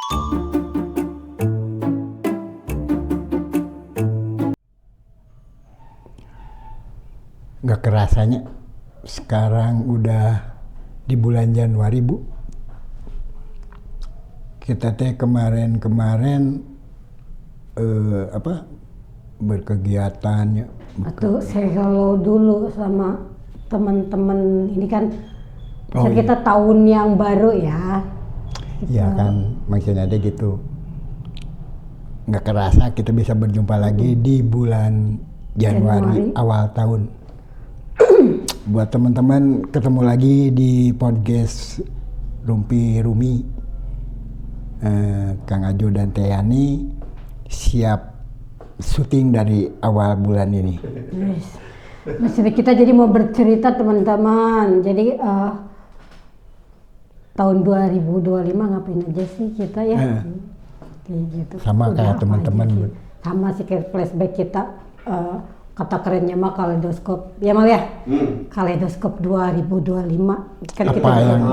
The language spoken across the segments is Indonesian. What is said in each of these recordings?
Nggak kerasanya sekarang udah di bulan Januari, Bu. Kita teh kemarin berkegiatan ya. Atau saya hello dulu sama teman-teman ini kan kita tahun yang baru ya. Iya kan, maksudnya deh gitu. Nggak kerasa kita bisa berjumpa lagi di bulan Januari awal tahun. Buat teman-teman, ketemu lagi di podcast Rumpi Rumi. Kang Ajo dan Teyani siap syuting dari awal bulan ini. Yes. Kita jadi mau bercerita teman-teman. Jadi tahun 2025 ngapain aja sih kita ya? Kayak gitu. Sama kayak teman-teman. Sama sih kayak flashback kita. Kata kerennya mah kaleidoskop, ya Mal ya? Kaleidoskop 2025. Kan apa kita yang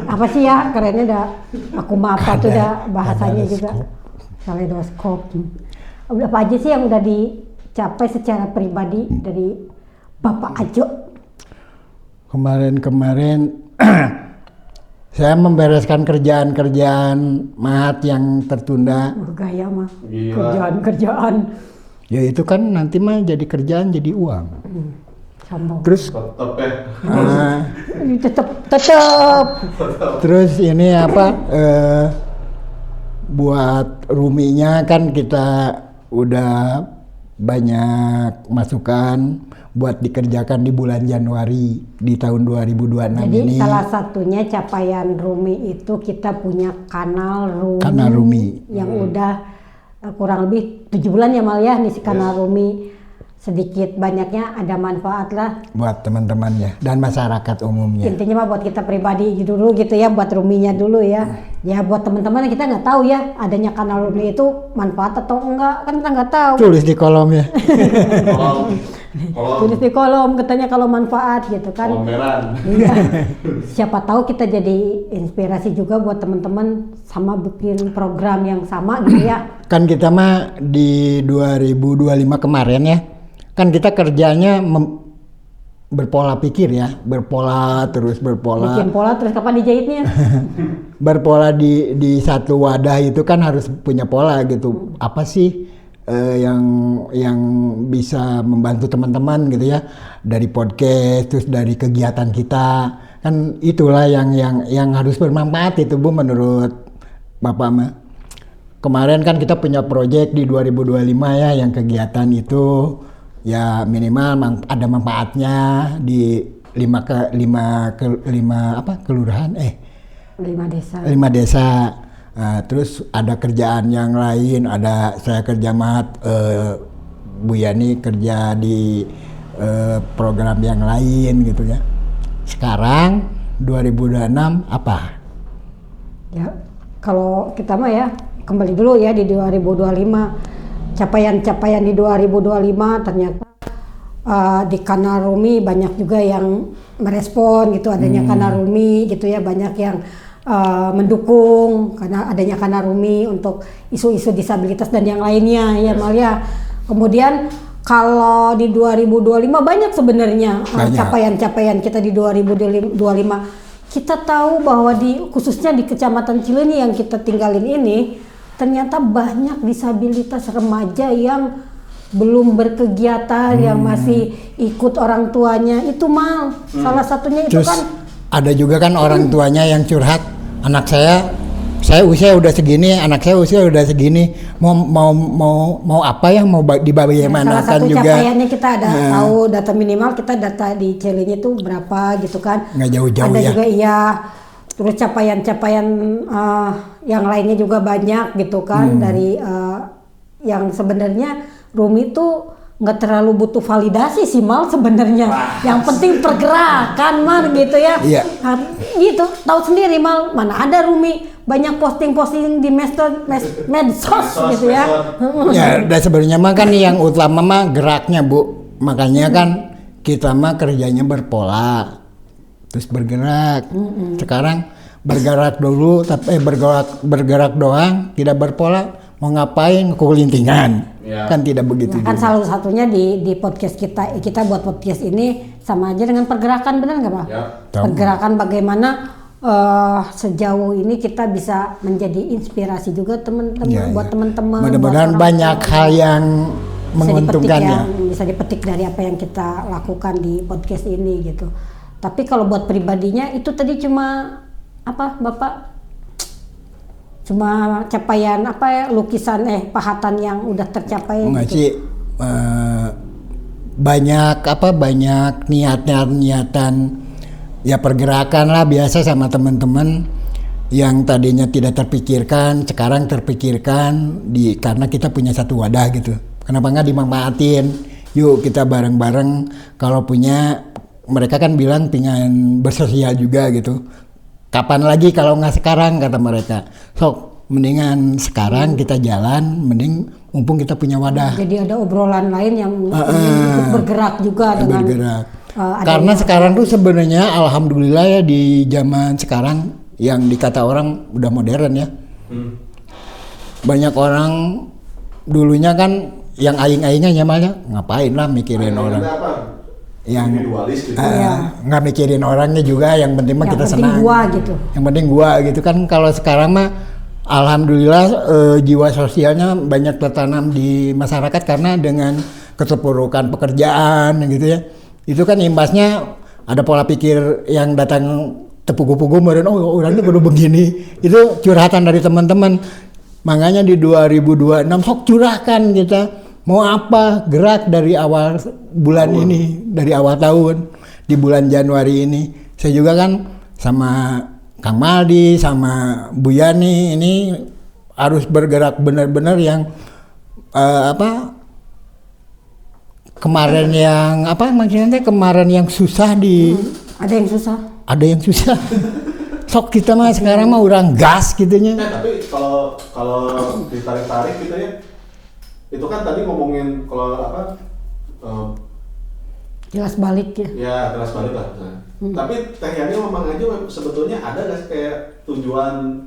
apa sih ya kerennya dah? Aku mah apa tuh dah bahasanya juga. Kaleidoskop. Apa aja sih yang udah dicapai secara pribadi dari Bapak Ajo? Kemarin saya membereskan kerjaan mahat yang tertunda. Gaya mah, kerjaan. Ya itu kan nanti mah jadi kerjaan, jadi uang. Sombong. Terus tetap. Terus ini apa? Buat ruminya kan kita udah banyak masukan buat dikerjakan di bulan Januari di tahun 2026 Jadi ini. salah satunya capaian Rumi itu kita punya kanal Rumi yang udah kurang lebih 7 bulan ya Mal ya nih si kanal Rumi. Sedikit banyaknya ada manfaat lah buat teman-temannya dan masyarakat umumnya. Intinya mah buat kita pribadi dulu gitu ya, buat Ruminya dulu ya. Ya buat teman-teman kita nggak tahu ya adanya kanal Rumi itu manfaat atau enggak, kan kita nggak tahu. Tulis di kolom ya. Tulis di kolom katanya kalau manfaat gitu kan. Iya. Siapa tahu kita jadi inspirasi juga buat teman-teman sama bikin program yang sama gitu ya. Kan kita mah di 2025 kemarin ya. Kan kita kerjanya berpola pikir ya, berpola. Bikin pola terus kapan dijahitnya? Berpola di satu wadah itu kan harus punya pola gitu. Apa sih yang bisa membantu teman-teman gitu ya, dari podcast terus dari kegiatan kita, kan itulah yang harus bermanfaat itu Bu menurut Bapak mah. Kemarin kan kita punya proyek di 2025 ya, yang kegiatan itu ya minimal ada manfaatnya di 5 kelurahan 5 desa. Terus ada kerjaan yang lain, ada saya kerja Bu Yani kerja di program yang lain gitu ya. Sekarang 2026 apa? Ya kalau kita mah ya kembali dulu ya di 2025. Capaian di 2025 ternyata di kanal Rumi banyak juga yang merespon gitu adanya kanal Rumi gitu ya, banyak yang mendukung karena adanya kanal Rumi untuk isu-isu disabilitas dan yang lainnya ya Mal ya. Kemudian kalau di 2025 banyak sebenarnya capaian-capaian kita di 2025. Kita tahu bahwa khususnya di Kecamatan Cileunyi yang kita tinggalin ini ternyata banyak disabilitas remaja yang belum berkegiatan, yang masih ikut orang tuanya itu Mal. Salah satunya itu. Terus kan ada juga kan orang tuanya yang curhat, anak saya usia udah segini, anak saya usia udah segini, mau apa ya, mau dibagaimanakan salah satu juga. Capaiannya kita ada tahu data minimal, kita data di Cileunyi itu berapa gitu kan. Nggak jauh-jauh ada ya. Juga iya. Terus capaian-capaian yang lainnya juga banyak gitu kan, dari yang sebenarnya Rumi tuh nggak terlalu butuh validasi sih Mal sebenarnya. Yang penting pergerakan Mal gitu ya. Iya. Gitu, tahu sendiri Mal, mana ada Rumi banyak posting-posting di medsos gitu ya. Ya, dan sebenarnya mah kan yang utama mah geraknya Bu. Makanya kan kita mah kerjanya berpola. Terus bergerak. Sekarang bergerak dulu tapi bergerak doang, tidak berpola, mau ngapain kulintingan. Ya. Kan tidak begitu. Ya, kan salah satunya di podcast kita buat podcast ini sama aja dengan pergerakan, benar nggak Pak? Ya. Pergerakan bagaimana sejauh ini kita bisa menjadi inspirasi juga teman-teman buat teman-teman. Mudah-mudahan banyak hal yang menguntungkan ya. Bisa dipetik dari apa yang kita lakukan di podcast ini gitu. Tapi kalau buat pribadinya itu tadi cuma apa Bapak? Cuma capaian apa ya, lukisan pahatan yang udah tercapai masih gitu. Banyak niatan ya pergerakan lah biasa sama teman-teman yang tadinya tidak terpikirkan sekarang terpikirkan karena kita punya satu wadah gitu. Kenapa nggak dimanfaatin? Yuk kita bareng-bareng, kalau punya, mereka kan bilang pengen bersosial juga gitu. Kapan lagi kalau nggak sekarang, kata mereka. So, mendingan sekarang kita jalan, mending mumpung kita punya wadah. Jadi ada obrolan lain yang ikut bergerak juga dengan bergerak. Karena sekarang tuh sebenarnya alhamdulillah ya di zaman sekarang yang dikata orang udah modern ya. Banyak orang dulunya kan yang aing-aingnya nyamannya ngapain lah mikirin orang. Yang nggak mikirin orangnya juga, yang penting mah kita senang. Yang penting gua gitu kan. Kalau sekarang mah alhamdulillah jiwa sosialnya banyak tertanam di masyarakat karena dengan keterpurukan pekerjaan gitu ya. Itu kan imbasnya ada pola pikir yang datang tepugu-pugu meren, oh orangnya kudu begini. Itu curhatan dari teman-teman. Makanya di 2026 sok curahkan kita. Mau apa, gerak dari awal bulan ini, dari awal tahun, di bulan Januari ini. Saya juga kan sama Kang Maldi, sama Bu Yani ini harus bergerak benar-benar yang kemarin yang maksudnya kemarin yang susah ada yang susah. Ada yang susah. Sok kita mah sekarang mah orang gas gitunya. Tapi kalau ditarik-tarik gitu ya. Itu kan tadi ngomongin kalau jelas balik ya. Ya, jelas balik lah misalnya. Tapi Teh Yani memang aja sebetulnya ada nggak kayak tujuan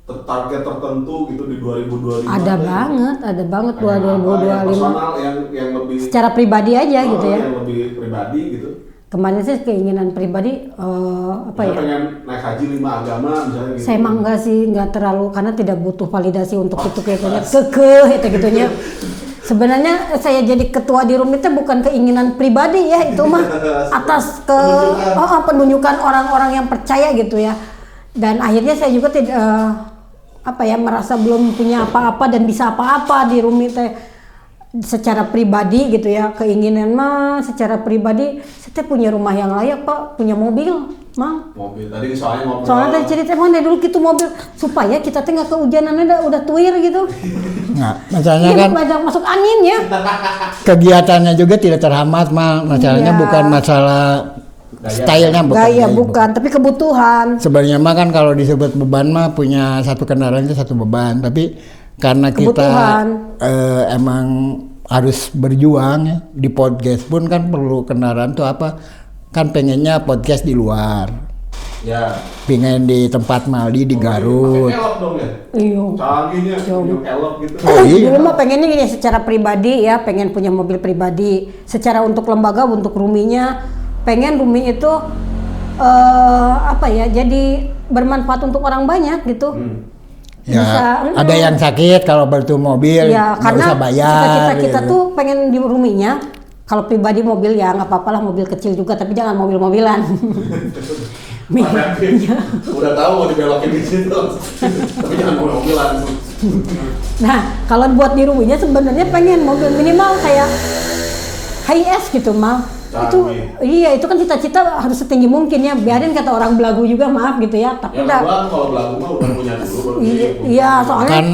target tertentu gitu di 2025? Ada banget 2025. Personal yang lebih secara pribadi aja gitu ya. Yang lebih pribadi gitu. Kemarin sih keinginan pribadi pengen naik haji 5 agama misalnya gitu. Saya emang enggak terlalu, karena tidak butuh validasi untuk itu kayaknya itu gitunya. Sebenarnya saya jadi ketua di RUMI itu bukan keinginan pribadi ya, itu mah atas penunjukan orang-orang yang percaya gitu ya. Dan akhirnya saya juga tidak merasa belum punya apa-apa dan bisa apa-apa di RUMI teh. Secara pribadi gitu ya, keinginan mah secara pribadi saya punya rumah yang layak Pak, punya mobil Mang. Mobil tadi soalnya tadi cerita emang dari dulu gitu mobil supaya kita teh nggak kehujanan udah tuir gitu. Nggak, masalahnya kan banyak masuk angin ya. Kegiatannya juga tidak terhambat Mang, masalahnya bukan masalah stylenya bukan, tapi kebutuhan. Sebenarnya mah kan kalau disebut beban mah punya satu kendaraan itu satu beban, tapi karena kita emang harus berjuang ya, di podcast pun kan perlu kendaraan tuh kan pengennya podcast di luar ya, pengen di tempat Maldi di Garut. Elok dong ya? Iya. Canggihnya elok gitu. Dulu mah pengennya gini, secara pribadi ya, pengen punya mobil pribadi. Secara untuk lembaga, untuk RUMI-nya, pengen RUMI itu jadi bermanfaat untuk orang banyak gitu. Ya, ada yang sakit kalau bertu mobil ya, nggak usah bayar. Cita-cita kita tuh pengen di RUMI-nya, kalau pribadi mobil ya nggak apa-apa lah, mobil kecil juga, tapi jangan mobil-mobilan. Udah tahu mau dibelokin di situ, tapi jangan mobil-mobilan. Nah, kalau buat di RUMI-nya sebenarnya pengen mobil minimal kayak HiAce gitu Mal. Itu kan cita-cita harus setinggi mungkin ya, biarin kata orang belagu juga, maaf gitu ya, tapi kalau belagu mah udah punya dulu. Iya, soalnya kan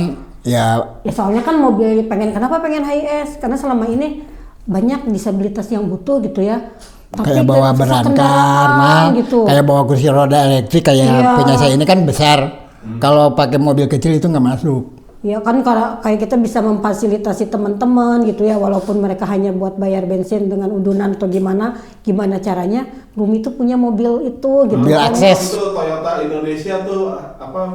soalnya kan mobil kenapa pengen HiAce, karena selama ini banyak disabilitas yang butuh gitu ya. Kayak bawa berangkar, gitu. Kayak bawa kursi roda elektrik kayak punya saya ini kan besar. Kalau pakai mobil kecil itu nggak masuk. Ya kan kayak kita bisa memfasilitasi teman-teman gitu ya, walaupun mereka hanya buat bayar bensin dengan udunan atau gimana caranya. Rumi itu punya mobil itu gitu. Mobil kan. akses. Itu Toyota Indonesia tuh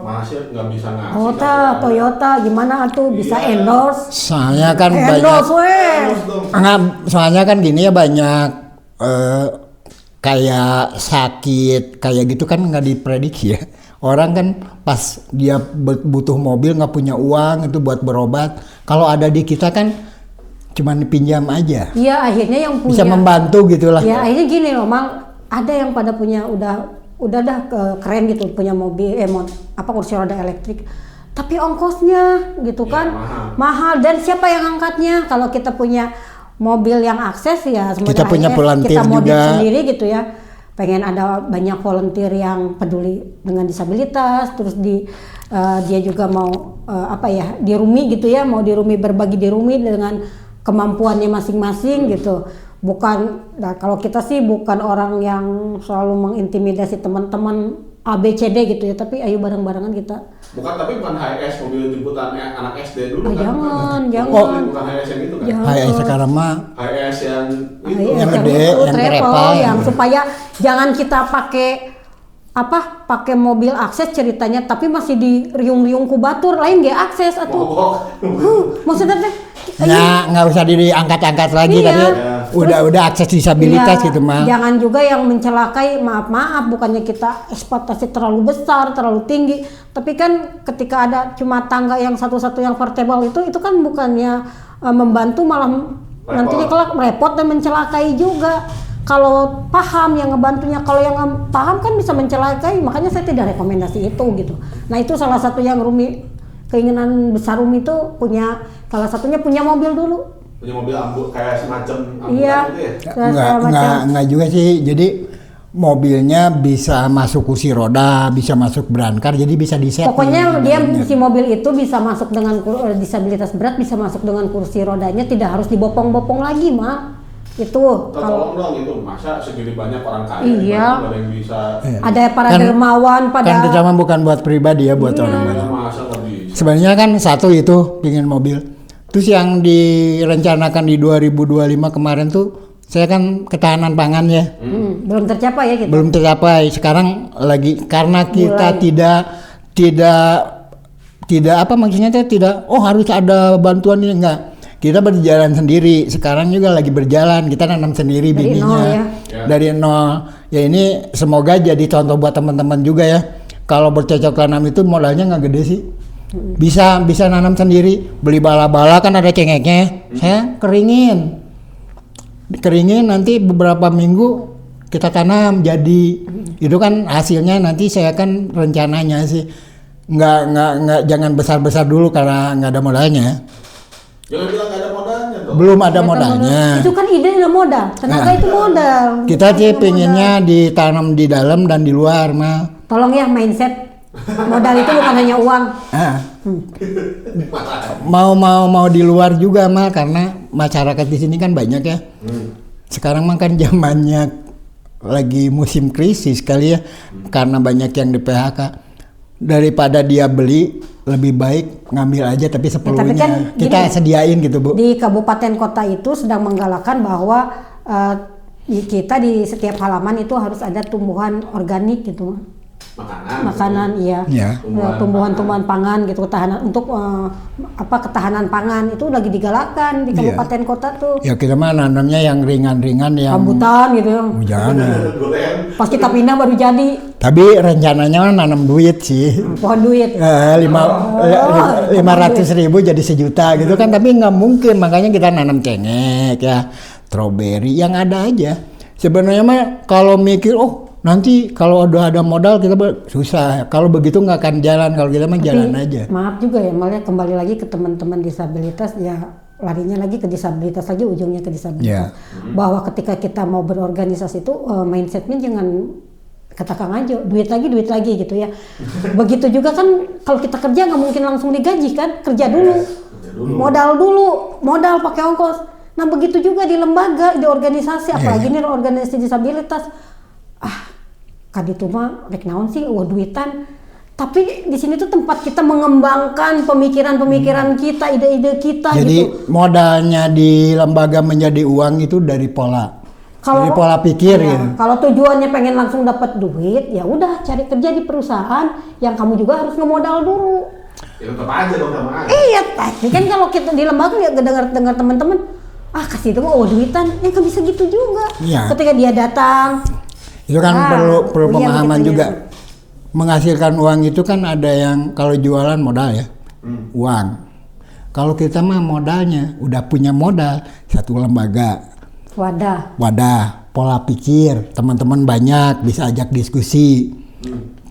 masih nggak bisa ngasih. Toyota gimana tuh bisa endorse. Soalnya kan Endorse soalnya kan gini ya, banyak kayak sakit kayak gitu kan nggak diprediksi ya. Orang kan pas dia butuh mobil nggak punya uang itu buat berobat. Kalau ada di kita kan cuman pinjam aja. Iya, akhirnya yang punya bisa membantu gitulah. Ya akhirnya gini loh, Mang, ada yang pada punya udah keren gitu, punya mobil kursi roda elektrik. Tapi ongkosnya gitu kan mahal, dan siapa yang angkatnya? Kalau kita punya mobil yang akses ya kita punya volunteer kita modif juga sendiri gitu ya. Pengen ada banyak volunteer yang peduli dengan disabilitas, terus dia juga mau di Rumi gitu ya, mau di Rumi, berbagi di Rumi dengan kemampuannya masing-masing gitu. Kalau kita sih bukan orang yang selalu mengintimidasi teman-teman ABCD gitu ya, tapi ayo bareng-barengan kita. Bukan HS, mobil jemputan anak SD dulu kan. Jangan. Bukan HS yang itu kan. HS sekarang mah HS yang itu. Yang gede, yang travel, yang supaya jangan kita pakai mobil akses ceritanya, tapi masih di riung-riung kubatur lain gak akses atau maksudnya teh nggak usah diangkat-angkat lagi iya. Tapi udah akses disabilitas gitu mah. Jangan juga yang mencelakai, maaf bukannya kita ekspektasi terlalu besar, terlalu tinggi, tapi kan ketika ada cuma tangga yang satu-satu yang portable itu kan bukannya membantu, malah nantinya kelak repot dan mencelakai juga. Kalau paham yang ngebantunya, kalau yang nggak paham kan bisa mencelakai, makanya saya tidak rekomendasi itu gitu. Nah itu salah satu yang keinginan besar Rumi itu salah satunya punya mobil dulu. Punya mobil kayak semacam ambulan gitu ya? Enggak juga sih, jadi mobilnya bisa masuk kursi roda, bisa masuk berangkar, jadi bisa diset. Pokoknya si mobil itu bisa masuk dengan disabilitas berat, bisa masuk dengan kursi rodanya, tidak harus dibopong-bopong lagi, Mak. Itu tolong dong, itu masa segini banyak orang kaya ada yang bisa ada para dermawan kan kita mah bukan buat pribadi ya, buat orang lain. Sebenarnya kan satu itu pingin mobil, terus yang direncanakan di 2025 kemarin tuh saya kan ketahanan pangan ya. Belum tercapai ya kita. Belum tercapai, sekarang lagi karena kita tidak maksudnya tidak harus ada bantuan ini, enggak. Kita berjalan sendiri, sekarang juga lagi berjalan, kita nanam sendiri bibitnya dari nol. Ya ini semoga jadi contoh buat teman-teman juga ya. Kalau bercocok tanam itu modalnya nggak gede sih, bisa nanam sendiri, beli bala-bala kan ada cengeknya, saya keringin nanti beberapa minggu kita tanam jadi, itu kan hasilnya nanti saya kan rencananya sih nggak jangan besar-besar dulu karena nggak ada modalnya. Jangan bilang nggak ada modalnya dong. Belum ada modalnya. Itu kan ide udah modal, tenaga itu modal. Kita sih pengennya ditanam di dalam dan di luar mah. Tolong ya mindset, modal itu bukan hanya uang. Mau di luar juga mah, karena masyarakat di sini kan banyak ya. Sekarang mah kan zamannya lagi musim krisis kali ya, karena banyak yang di PHK. Daripada dia beli, lebih baik ngambil aja tapi sepenuhnya kan, kita sediain gitu Bu. Di kabupaten kota itu sedang menggalakkan bahwa kita di setiap halaman itu harus ada tumbuhan organik gitu. Makanan iya. Tumbuhan-tumbuhan pangan gitu, ketahanan pangan itu lagi digalakkan di kabupaten kota tuh. Ya kita mah nanamnya yang ringan-ringan, yang rambutan gitu ya. Jangan. Pas kita pindah baru jadi. Tapi rencananya nanam duit sih. Pohon duit. 500.000 jadi 1 juta gitu kan, tapi nggak mungkin, makanya kita nanam cengek ya, strawberry yang ada aja. Sebenarnya mah kalau mikir nanti kalau udah ada modal kita susah. Kalau begitu nggak akan jalan. Kalau kita mah jalan aja. Maaf juga ya, malah kembali lagi ke teman-teman disabilitas ya, larinya lagi ke disabilitas lagi, ujungnya ke disabilitas. Bahwa ketika kita mau berorganisasi itu mindsetnya jangan kata Kang Ajo, duit lagi gitu ya. Begitu juga kan kalau kita kerja nggak mungkin langsung digaji kan, kerja dulu. Modal pakai ongkos. Nah begitu juga di lembaga, di organisasi, apalagi nih organisasi disabilitas. Kaditu mah rek naon sih duitan, Tapi di sini tuh tempat kita mengembangkan pemikiran-pemikiran kita, ide-ide kita. Jadi gitu. modalnya di lembaga menjadi uang itu dari pola. Dari pola pikir gitu. Kalau tujuannya pengen langsung dapat duit, ya udah cari kerja di perusahaan yang kamu juga harus ngemodal dulu. Ya tetap aja dong sama aja. Iya, tapi kan kalau kita di lembaga ya dengar teman-teman, kasih itu mah duitan, ya kan bisa gitu juga. Iya. Ketika dia datang, Itu kan perlu pemahaman gitu juga. ya. Menghasilkan uang itu kan ada yang kalau jualan modal ya, uang. Kalau kita mah modalnya udah punya modal satu lembaga, wadah, pola pikir, teman-teman banyak bisa ajak diskusi.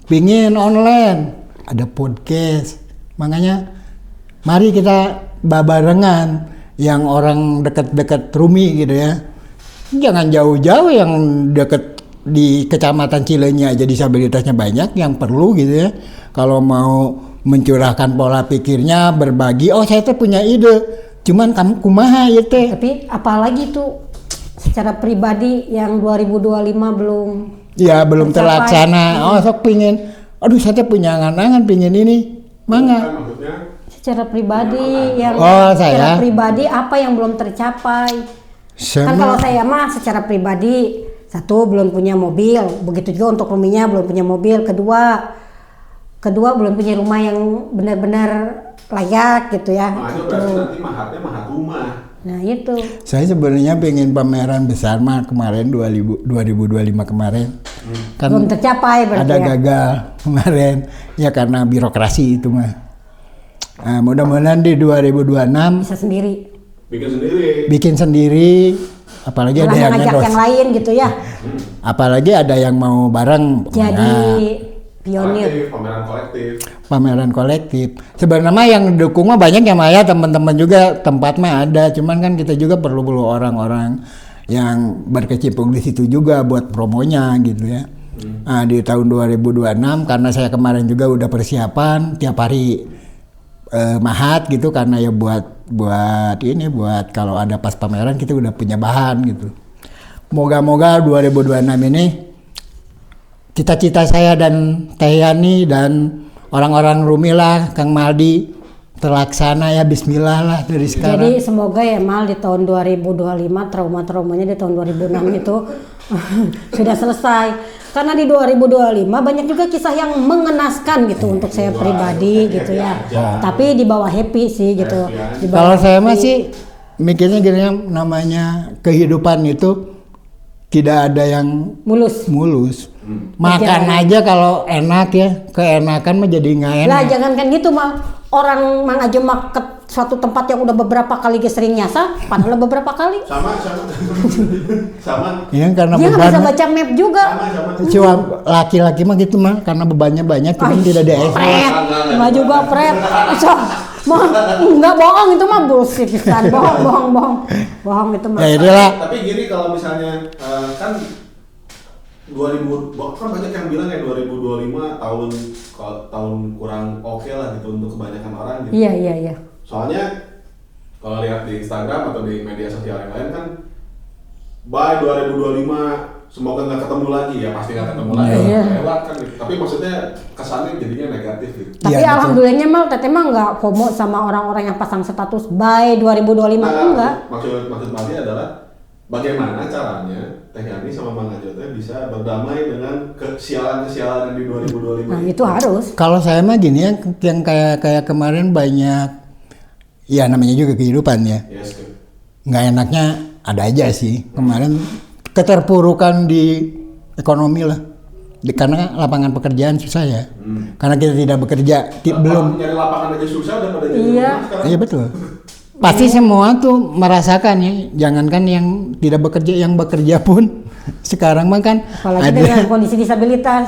Pingin online, ada podcast. Makanya mari kita barengan yang orang dekat-dekat Rumi gitu ya. Jangan jauh-jauh yang dekat di Kecamatan Cileunyi aja disabilitasnya banyak yang perlu gitu ya. Kalau mau mencurahkan pola pikirnya, berbagi, saya tuh punya ide. Cuman kamu kumaha ya teh. Tapi apalagi tuh secara pribadi yang 2025 belum terlaksana. Sok pingin, saya tuh punya angan-angan pingin ini. Mangga. Secara pribadi yang secara pribadi apa yang belum tercapai? Kan kalau saya mah secara pribadi, satu belum punya mobil, begitu juga untuk Ruminya belum punya mobil. Kedua belum punya rumah yang benar-benar layak gitu ya. Makanya berarti nanti mahat rumah. Nah itu. Saya sebenarnya pengen pameran besar mah kemarin 2025 kemarin. Kan belum tercapai berarti ada ya. gagal kemarin ya karena birokrasi itu mah. Nah, mudah-mudahan di 2026 bisa sendiri. Bikin sendiri. Apalagi malah ada yang ngajak yang lain gitu ya. Apalagi ada yang mau bareng. Jadi pionir. Pameran kolektif. Sebenarnya yang dukung mah banyak ya Maya, teman-teman juga tempat mah ada. Cuman kan kita juga perlu orang-orang yang berkecimpung di situ juga buat promonya gitu ya. Nah, di tahun 2026 karena saya kemarin juga udah persiapan tiap hari mahat gitu karena ya buat kalau ada pas pameran kita udah punya bahan gitu. Moga-moga 2026 ini cita-cita saya dan Teh Yani dan orang-orang Rumi lah, Kang Maldi terlaksana ya, bismillah lah dari sekarang. Jadi semoga ya Mal di tahun 2025 trauma-traumanya di tahun 2006 itu sudah selesai. Karena di 2025 banyak juga kisah yang mengenaskan gitu untuk saya pribadi gitu ya. Tapi di bawah happy sih gitu. Kalau saya masih mikirnya gini, namanya kehidupan itu tidak ada yang mulus. Makan aja kalau enak ya, keenakan mah jadi nggak enak. Lah jangankan gitu Mal, orang Mang aja ke suatu tempat yang udah beberapa kali sering nyasar, padahal beberapa kali. Sama. Iya karena dia nggak beban. bisa baca map juga. Cuma laki-laki mah gitu mah, karena bebannya banyak, cuma tidak ada pret, mah juga pret. Mah enggak bohong itu mah bullshit pisan, bohong itu mah. Ya itulah. Tapi gini kalau misalnya kan 2000 kan banyak yang bilang ya 2025 tahun kurang oke lah gitu untuk kebanyakan orang gitu. Iya. Soalnya kalau lihat di Instagram atau di media sosial yang lain kan by 2025 semoga nggak ketemu lagi ya, pasti nggak ketemu lagi. Lewat kan gitu. Tapi maksudnya kesannya jadinya negatif gitu. Tapi alhamdulillahnya Mal Teteh mah nggak FOMO sama orang-orang yang pasang status by 2025 enggak. Maksud Mali adalah bagaimana caranya Teh Yani sama Mang Ajo teh bisa berdamai dengan kesialan-kesialan di 2025. Nah, itu harus. Kalau saya mah gini ya, yang kayak kemarin banyak ya namanya juga kehidupan ya. Yes, nggak enaknya ada aja sih. Kemarin keterpurukan di ekonomi lah. Karena lapangan pekerjaan susah ya. Karena kita tidak bekerja, belum nyari lapangan aja susah udah pada jadi iya. sekarang. Iya betul. Pasti semua tuh merasakan ya, jangankan yang tidak bekerja, yang bekerja pun sekarang mah kan apalagi dengan kondisi disabilitas.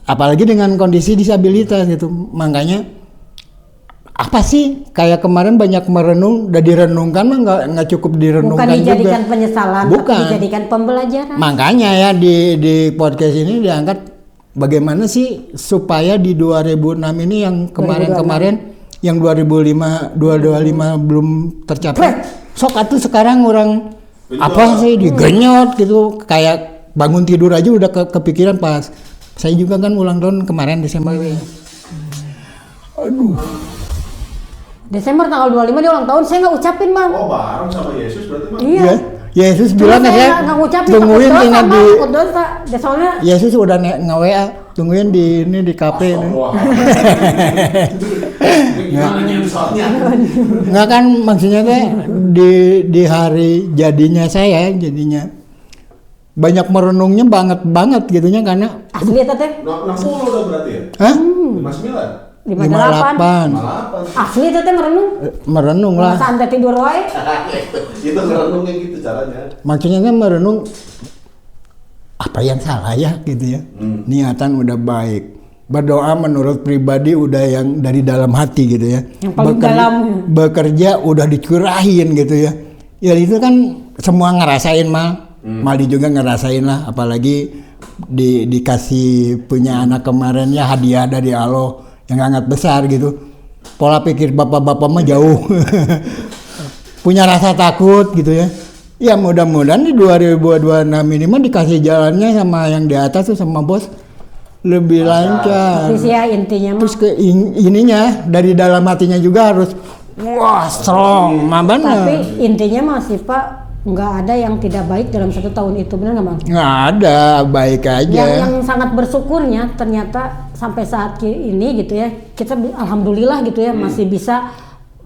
Apalagi dengan kondisi disabilitas gitu. Makanya apa sih kayak kemarin banyak merenung, udah direnungkan mah nggak cukup direnungkan juga. Bukan dijadikan penyesalan, bukan. tapi dijadikan pembelajaran. Makanya ya di podcast ini diangkat bagaimana sih supaya di 2006 ini yang kemarin-kemarin yang 2025 belum tercapai. Sok atuh sekarang orang apa sih digenyot gitu, kayak bangun tidur aja udah kepikiran pas. Saya juga kan ulang tahun kemarin Desember. Aduh. Desember tanggal 25 dia ulang tahun, saya nggak ucapin bang. Oh bareng sama Yesus berarti Bang? Iya. Ya, Yesus Cuma bilang saya ya, nggak ngucapin, tungguin takut ini dosa, di Bang, takut dosa. Ya, soalnya Yesus udah nge-WA, tungguin di ini di kafe ini. Gimana soalnya? Nggak kan maksudnya teh di hari jadinya saya jadinya banyak merenungnya banget gitunya karena asli ya teh. 60 udah berarti ya? hah? 59? 58. 58. Asli teh merenung. Merenung lah. Masa anda tidur wae. Itu merenungnya gitu caranya. Maksudnya kan merenung apa yang salah ya gitu ya. Niatan udah baik. Berdoa menurut pribadi udah yang dari dalam hati gitu ya. Yang paling dalam. Bekerja udah dicurahin gitu ya. Ya itu kan semua ngerasain mal. Maldi juga ngerasain lah, apalagi dikasih punya anak kemarin ya hadiah dari Allah yang sangat besar gitu. Pola pikir bapak-bapak mah jauh. Punya rasa takut gitu ya. Ya mudah-mudahan di 2026 ini mah dikasih jalannya sama yang di atas tuh sama bos lebih lancar. Tapi sih ya intinya mah. Terus ke ininya dari dalam hatinya juga harus wah strong, mah bener. Tapi intinya masih Pak nggak ada yang tidak baik dalam 1 tahun itu, benar nggak bang? Nggak ada, baik aja. Yang sangat bersyukurnya ternyata sampai saat ini gitu ya, kita alhamdulillah gitu ya masih bisa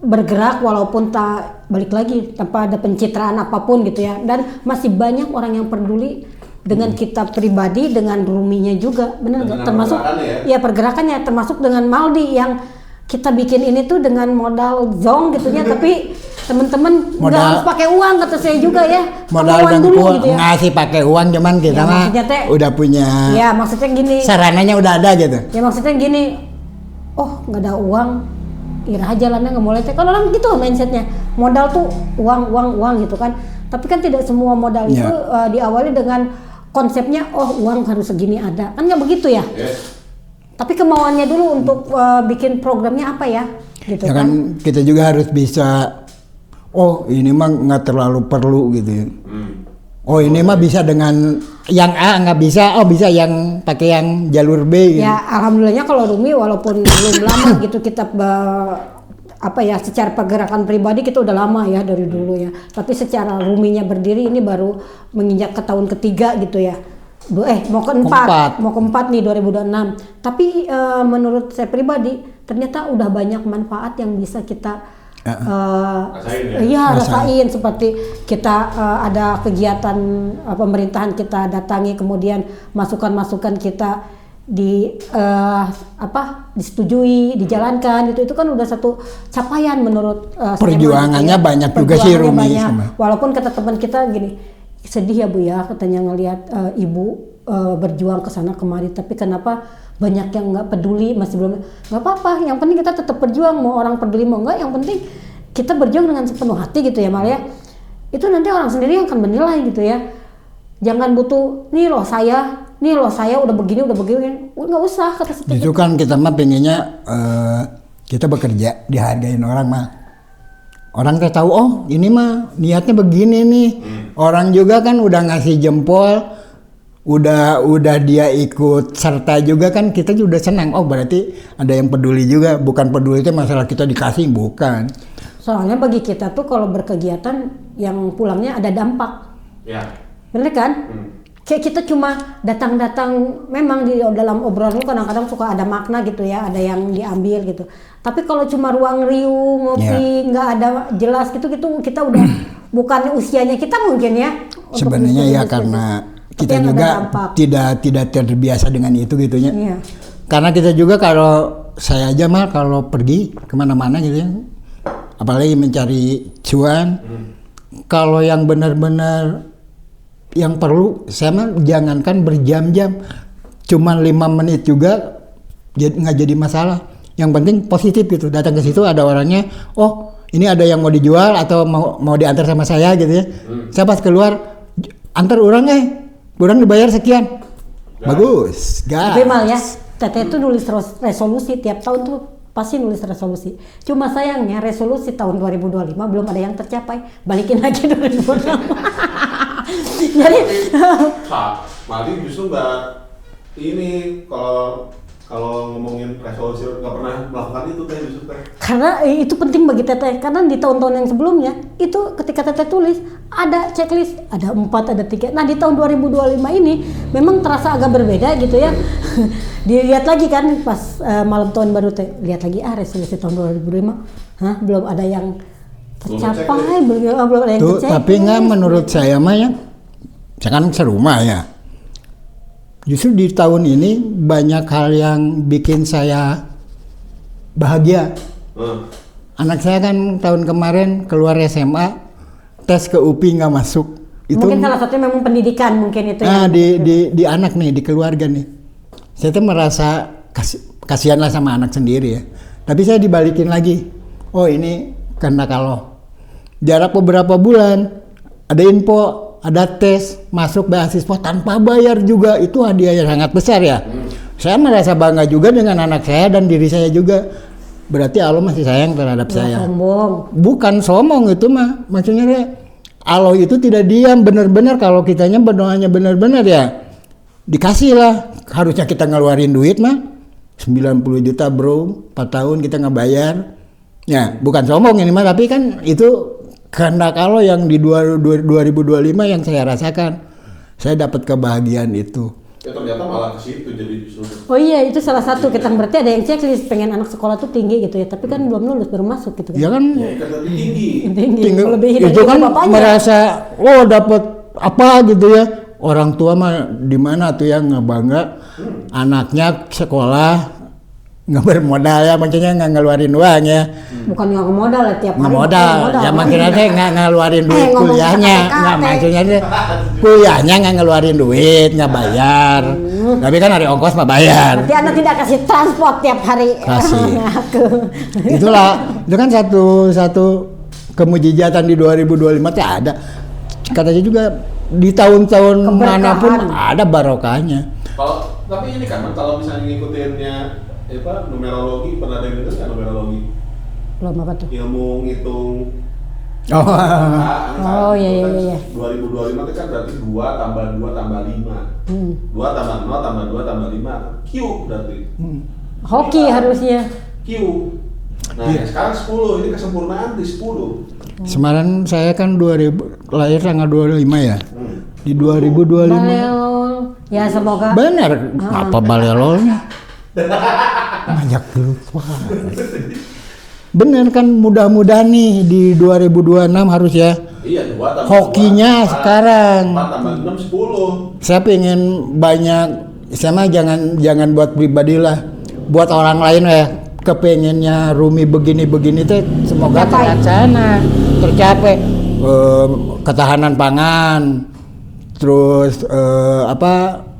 bergerak walaupun tak balik lagi tanpa ada pencitraan apapun gitu ya, dan masih banyak orang yang peduli dengan kita pribadi, dengan Ruminya juga, benar nggak? Termasuk ya pergerakannya, termasuk dengan Maldi yang kita bikin ini tuh dengan modal zong gitunya, tapi teman-teman nggak harus pakai uang kata saya juga ya. Modal dan dulu uang gitu ya. ngasih pakai uang cuman kita Ya, mah maksudnya teh, udah punya. Ya maksudnya gini. Sarananya udah ada gitu. Ya maksudnya gini. Oh nggak ada uang, iraha jalannya nggak boleh teh. Kan orang gitu mindsetnya. Modal tuh uang gitu kan. Tapi kan tidak semua modal itu diawali dengan konsepnya uang harus segini ada. Kan nggak begitu ya. Tapi kemauannya dulu untuk bikin programnya apa ya? Gitu Ya kan kita juga harus bisa. Oh ini mah nggak terlalu perlu gitu ya. Oh ini mah bisa dengan yang A nggak bisa, bisa yang pakai yang jalur B. Gitu. Ya alhamdulillahnya kalau Rumi walaupun belum lama gitu kita secara pergerakan pribadi kita udah lama ya dari dulu ya. Tapi secara Ruminya berdiri ini baru menginjak ke tahun ketiga gitu ya. Mau keempat nih 2026. Tapi menurut saya pribadi ternyata udah banyak manfaat yang bisa kita rasain seperti kita ada kegiatan pemerintahan kita datangi, kemudian masukan-masukan kita disetujui, dijalankan itu kan udah satu capaian menurut perjuangannya banyak juga sih Rumi. Walaupun kata teman kita gini, sedih ya Bu ya katanya ngelihat ibu berjuang ke sana kemari, tapi kenapa banyak yang nggak peduli, masih belum. Nggak apa-apa, yang penting kita tetap berjuang, mau orang peduli mau nggak, yang penting kita berjuang dengan sepenuh hati gitu ya Mal ya. Itu nanti orang sendiri yang akan menilai gitu ya. Jangan butuh nih loh saya udah begini nggak usah kata seperti itu kan kita mah pengennya kita bekerja dihargain orang mah. Orang teh tahu ini mah niatnya begini nih. Orang juga kan udah ngasih jempol, udah dia ikut serta juga kan, kita juga senang. Berarti ada yang peduli juga, bukan peduli itu masalah kita dikasih, bukan. Soalnya bagi kita tuh kalau berkegiatan yang pulangnya ada dampak. Ya. Bener kan? Kayak kita cuma datang-datang, memang di dalam obrolan kadang-kadang suka ada makna gitu ya, ada yang diambil gitu. Tapi kalau cuma ruang riuh, ngopi, nggak ada jelas gitu kita udah bukan usianya kita mungkin ya. Sebenarnya ya karena kita juga tidak terbiasa dengan itu gitunya. Iya. Karena kita juga kalau saya aja mah kalau pergi kemana-mana gitu ya, apalagi mencari cuan, kalau yang benar-benar yang perlu, saya mah jangankan berjam-jam, cuman 5 menit juga nggak jadi masalah. Yang penting positif gitu, datang ke situ ada orangnya, ini ada yang mau dijual atau mau diantar sama saya gitu ya. Saya pas keluar, antar orang dibayar sekian. Bagus, gas. Tapi Mal ya, Teteh itu nulis resolusi tiap tahun tuh pasti nulis resolusi. Cuma sayangnya resolusi tahun 2025 belum ada yang tercapai. Balikin lagi 2026. Jadi Maldi justru nggak ini, kalau kalau ngomongin resolusi nggak pernah melakukan itu teh justru teh? Karena itu penting bagi Teteh, karena di tahun-tahun yang sebelumnya itu ketika Teteh tulis ada checklist, ada 4, ada 3. Nah di tahun 2025 ini memang terasa agak berbeda gitu ya. Dilihat lagi kan pas malam tahun baru teh, lihat lagi resolusi tahun 2025, belum ada yang tercapai, belum ada yang Tuh, tapi nggak menurut saya mah ya, saya kan serumah ya. Justru di tahun ini banyak hal yang bikin saya bahagia. Anak saya kan tahun kemarin keluar SMA, tes ke UPI nggak masuk. Itu mungkin salah satunya memang pendidikan mungkin itu. Nah, di anak nih, di keluarga nih. Saya tuh merasa kasihan lah sama anak sendiri ya. Tapi saya dibalikin lagi. Oh ini karena kalau jarak beberapa bulan ada info, ada tes masuk beasiswa tanpa bayar juga, itu hadiah yang sangat besar ya. Saya merasa bangga juga dengan anak saya dan diri saya juga. Berarti Allah masih sayang terhadap saya. Sombong. Bukan sombong itu mah, maksudnya Allah itu tidak diam, benar-benar kalau kitanya berdoanya benar-benar ya dikasih lah. Harusnya kita ngeluarin duit mah 90 juta bro, 4 tahun kita nggak bayar. Ya bukan sombong ini mah, tapi kan itu karena kalau yang di 2025 yang saya rasakan, saya dapat kebahagiaan itu. Ya ternyata malah ke situ jadi justru. Oh iya, itu salah satu kita berarti ada yang checklist pengen anak sekolah tuh tinggi gitu ya, tapi kan belum lulus baru masuk gitu kan. Ya kan? Ya kan lebih tinggi. Tinggi. Melebihi Itu dari kan bapaknya. merasa dapat apa gitu ya. Orang tua mah di mana tuh yang ngebangga anaknya sekolah nggak bermodal ya, maksudnya nggak ngeluarin uang ya. Bukan nggak modal ya tiap hari. Modal, ya maksudnya teh nggak ngeluarin duit kuliahnya, nggak maksudnya teh kuliahnya nggak ngeluarin duit, nggak bayar. Tapi kan hari ongkos mah bayar. Berarti Anda tidak kasih transport tiap hari. Kasih. Aku. Itulah, itu kan satu kemujizatan di 2025 teh ada. Katanya juga di tahun-tahun manapun ada barokahnya. Kalau tapi ini kan kalau misalnya ngikutinnya numerologi, pernah ada yang dengar nggak numerologi? Belum apa tuh? Ilmu ngitung angka. Oh iya. 2025 itu kan berarti 2 tambah 2 tambah 5. 2 tambah 0 tambah 2 tambah 5. Q berarti. Hoki harusnya. Q. Nah, sekarang 10, ini kesempurnaan di 10. Semarin saya kan 2000 lahir tanggal 25 ya. Di 2025. Balelol. Ya semoga. Benar. Apa balelolnya? Banyak lupa. Bener kan, mudah-mudahan nih di 2026 harus ya. Iya, 2 tambah hokinya 2, sekarang. 4 tambah 6 10. Saya pengen banyak, saya mah jangan buat pribadi lah, buat orang lain ya. Kepengennya Rumi begini-begini tuh semoga terlaksana, tercapai. Ketahanan pangan, terus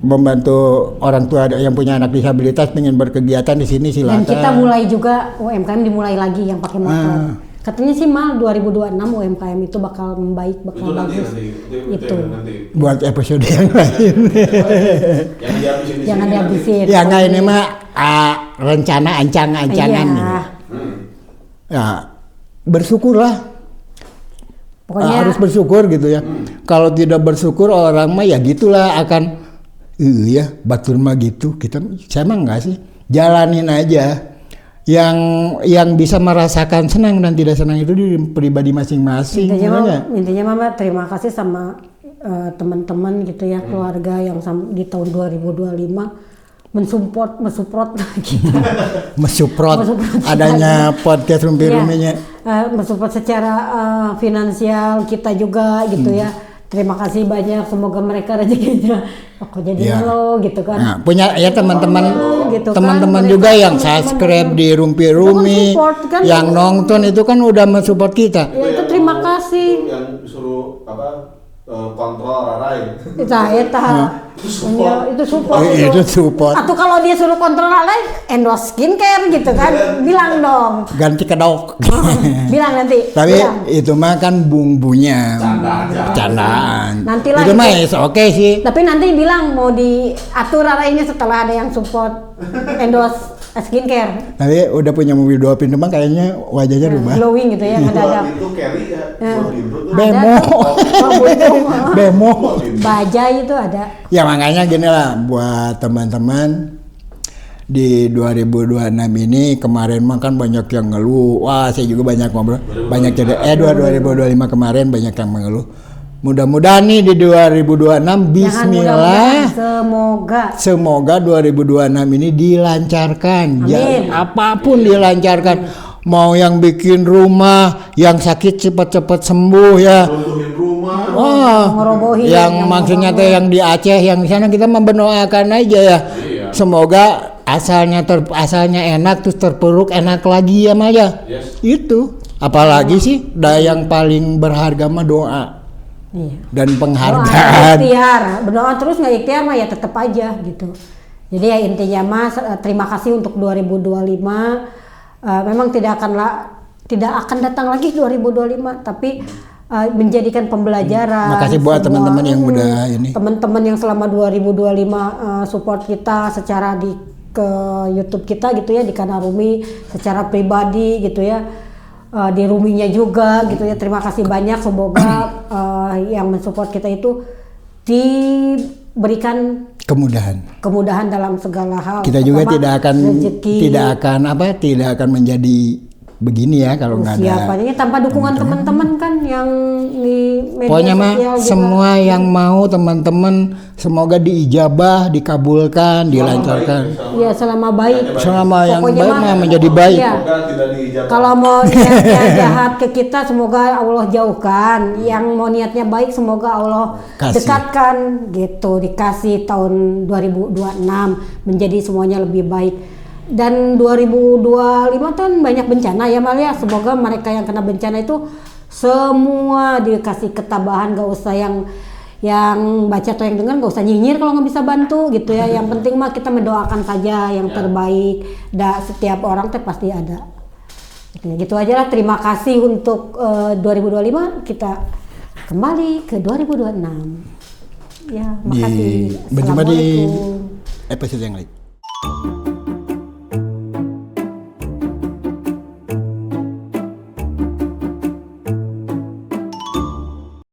membantu orang tua yang punya anak disabilitas pengen berkegiatan di sini silakan. Dan kita mulai juga UMKM dimulai lagi yang pakai motor. Katanya sih mal 2026 UMKM itu bakal membaik, bakal bagus. Itu buat episode yang lain. Jangan dihabisin. Ya enggak, ini mah rencana ancangan. Iya. Ya bersyukurlah. Pokoknya harus bersyukur gitu ya. Kalau tidak bersyukur orang mah ya gitulah akan iya batur mah gitu. Saya mah enggak sih. Jalanin aja. Yang bisa merasakan senang dan tidak senang itu di pribadi masing-masing. Intinya Mama terima kasih sama teman-teman gitu ya, keluarga yang di tahun 2025 mensupport kita. mensupport adanya podcast Rumpi-Ruminya. Mensupport secara finansial kita juga gitu ya. Terima kasih banyak, semoga mereka rezekinya kok jadi lo gitu kan. Nah, punya ya teman-teman gitu teman-teman kan, juga yang subscribe di Rumpi-Rumi, kan, yang nonton itu kan udah mensupport kita. Ya, itu terima kasih. Yang disuruh kontrol Rarai. Itu support. Itu support. Atau kalau dia suruh kontrol Rarai, endorse skincare gitu kan, bilang dong. Ganti kedok. Bilang nanti. Tapi itu mah kan bumbunya. Candaan. Nanti lah. Itu mah oke sih. Tapi nanti bilang mau diatur Rarainya setelah ada yang support endorse skincare. Tapi udah punya mobil 2 pintu mah kayaknya wajahnya rubah. Glowing gitu ya, mendadak. Itu carry ya. Bemo. Bajai itu ada. Ya makanya gini lah buat teman-teman, di 2026 ini kemarin mah kan banyak yang ngeluh. Wah, saya juga banyak ngobrol. Banyak cerita 2025 kemarin banyak yang mengeluh. Mudah-mudahan nih di 2026 bismillah. Semoga 2026 ini dilancarkan. Amin. Apapun dilancarkan. Mau yang bikin rumah, yang sakit cepat-cepat sembuh ya. Runtuhin rumah. Yang maksudnya teh yang di Aceh, yang di sana kita mendoakan aja ya. Iya. Semoga asalnya enak terus terpuruk enak lagi ya Maya. Yes. Itu apalagi sih yang paling berharga mah doa. Iya. Dan Doa penghargaan. ikhtiar, berdoa terus nggak ikhtiar mah ya tetap aja gitu. Jadi ya intinya mas terima kasih untuk 2025. Memang tidak akan datang lagi 2025, tapi menjadikan pembelajaran. Makasih buat teman-teman yang udah ini. Teman-teman yang selama 2025 support kita secara ke YouTube kita gitu ya, di kanal Rumi, secara pribadi gitu ya. Di Ruminya juga gitu ya, terima kasih banyak. Semoga yang mensupport kita itu diberikan kemudahan dalam segala hal. Kita juga tidak rezeki, akan menjadi begini ya kalau nggak ada. Siapanya tanpa dukungan teman-teman kan yang di media pokoknya mah sosial semua juga. Yang mau teman-teman semoga diijabah, dikabulkan, dilancarkan. Ya selama baik. Selama yang baik mah menjadi baik. Ya. Kalau mau niatnya jahat ke kita semoga Allah jauhkan. Yang mau niatnya baik semoga Allah dekatkan gitu. Dikasih tahun 2026 menjadi semuanya lebih baik. Dan 2025 kan banyak bencana ya Malia. Semoga mereka yang kena bencana itu semua dikasih ketabahan, gak usah yang baca atau yang dengar gak usah nyinyir kalau nggak bisa bantu gitu ya. Yang penting mah kita mendoakan saja yang terbaik. Setiap orang tuh pasti ada. Gitu aja lah. Terima kasih untuk 2025. Kita kembali ke 2026. Ya, makasih. Berjumpa di episode yang lain.